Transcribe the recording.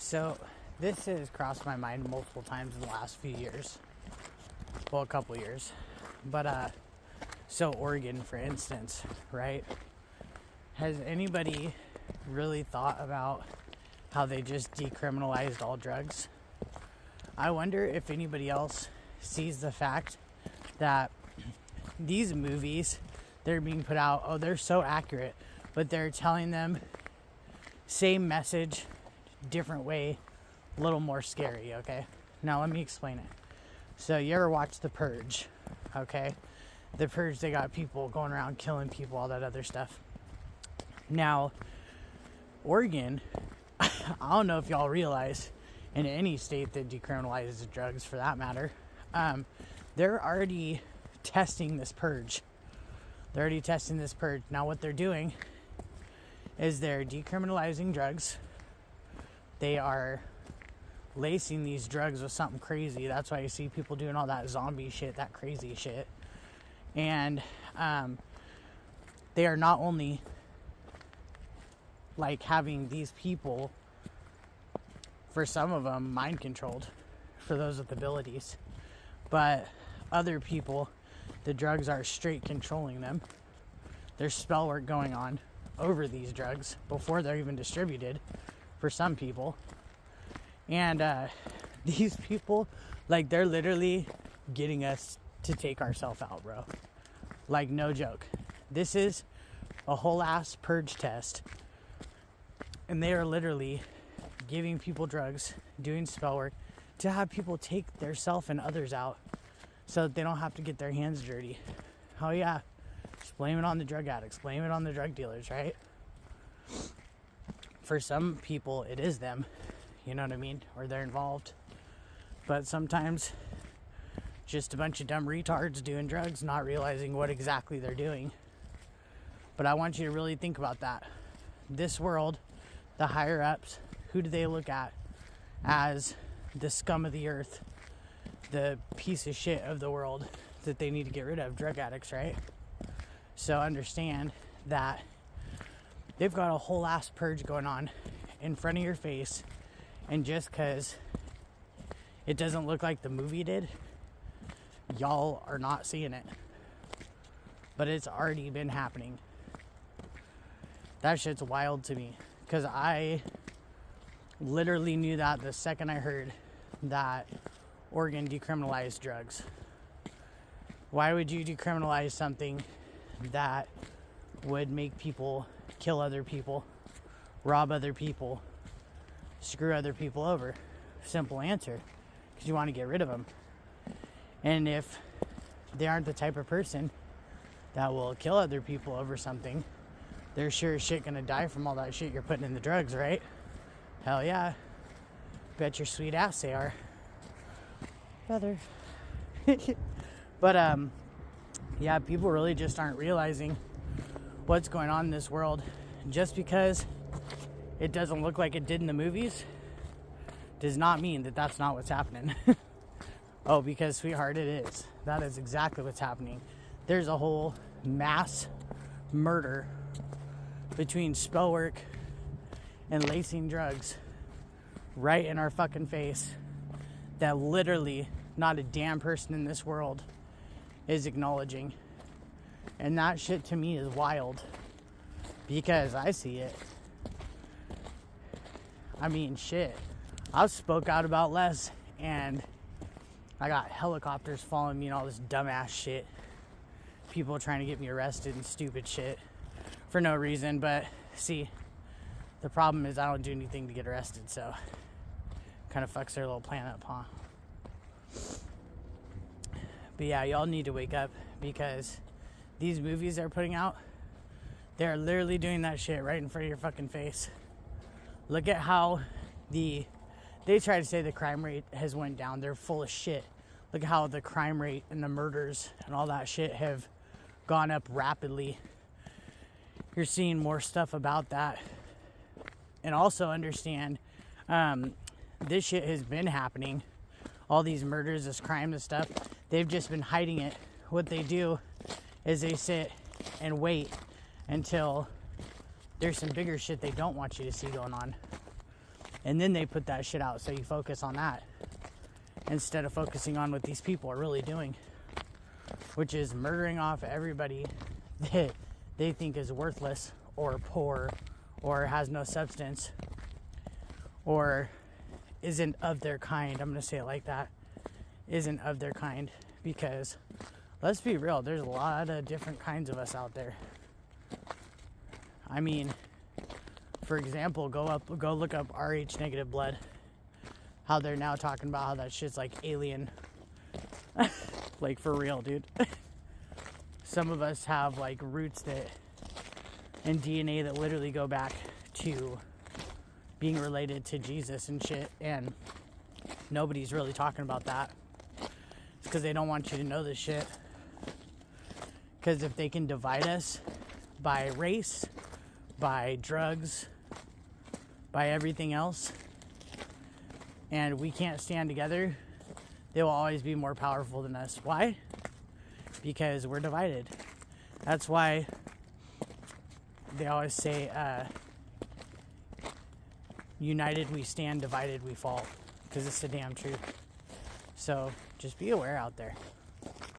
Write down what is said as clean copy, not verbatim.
So, this has crossed my mind multiple times in the last few years. Well, a couple years. But, so Oregon, for instance, right? Has anybody really thought about how they just decriminalized all drugs? I wonder if anybody else sees the fact that these movies, they're being put out, oh, they're so accurate, but they're telling them same message, different way, a little more scary, okay? Now, let me explain it. So, you ever watch The Purge, okay? The Purge, they got people going around killing people, all that other stuff. Now, Oregon, I don't know if y'all realize, in any state that decriminalizes drugs, for that matter, they're already testing this purge. Now, what they're doing is they're decriminalizing drugs. They are lacing these drugs with something crazy. That's why you see people doing all that zombie shit, that crazy shit. And they are not only like having these people, for some of them, mind controlled, for those with abilities, but other people, the drugs are straight controlling them. There's spell work going on over these drugs before they're even distributed for some people. And these people, like, they're literally getting us to take ourselves out, bro. Like, no joke. This is a whole ass purge test. And they are literally giving people drugs, doing spell work, to have people take their self and others out so that they don't have to get their hands dirty. Oh yeah, just blame it on the drug addicts, blame it on the drug dealers, right? For some people, it is them, you know what I mean? Or they're involved. But sometimes, just a bunch of dumb retards doing drugs, not realizing what exactly they're doing. But I want you to really think about that. This world, the higher ups, who do they look at as the scum of the earth, the piece of shit of the world that they need to get rid of? Drug addicts, right? So understand that they've got a whole ass purge going on in front of your face, and just because it doesn't look like the movie did, y'all are not seeing it. But it's already been happening. That shit's wild to me, because I literally knew that the second I heard that Oregon decriminalized drugs. Why would you decriminalize something that would make people kill other people, rob other people, screw other people over? Simple answer. Because you want to get rid of them. And if they aren't the type of person that will kill other people over something, they're sure as shit gonna die from all that shit you're putting in the drugs, right? Hell yeah. Bet your sweet ass they are. Better. But, yeah, people really just aren't realizing what's going on in this world. Just because it doesn't look like it did in the movies does not mean that that's not what's happening. Oh, because, sweetheart, it is. That is exactly what's happening. There's a whole mass murder between spell work and lacing drugs right in our fucking face that literally not a damn person in this world is acknowledging. And that shit to me is wild, because I see it. I mean, shit, I've spoke out about less, and I got helicopters following me and all this dumbass shit. People trying to get me arrested and stupid shit for no reason. But see, the problem is I don't do anything to get arrested, so kind of fucks their little plan up, huh? But yeah, y'all need to wake up, because these movies they're putting out, they're literally doing that shit right in front of your fucking face. Look at how they try to say the crime rate has went down. They're full of shit. Look at how the crime rate and the murders and all that shit have gone up rapidly. You're seeing more stuff about that. And also understand, this shit has been happening. All these murders, this crime, this stuff, they've just been hiding it. What they do is they sit and wait until there's some bigger shit they don't want you to see going on. And then they put that shit out, so you focus on that instead of focusing on what these people are really doing, which is murdering off everybody that they think is worthless or poor or has no substance or isn't of their kind. I'm going to say it like that. Isn't of their kind, because let's be real, there's a lot of different kinds of us out there. I mean, for example, go look up Rh negative blood. How they're now talking about how that shit's like alien. Like, for real, dude. Some of us have like roots that and DNA that literally go back to being related to Jesus and shit, and nobody's really talking about that. It's because they don't want you to know this shit. Because if they can divide us by race, by drugs, by everything else, and we can't stand together, they will always be more powerful than us. Why? Because we're divided. That's why they always say, united we stand, divided we fall. Because it's the damn truth. So just be aware out there.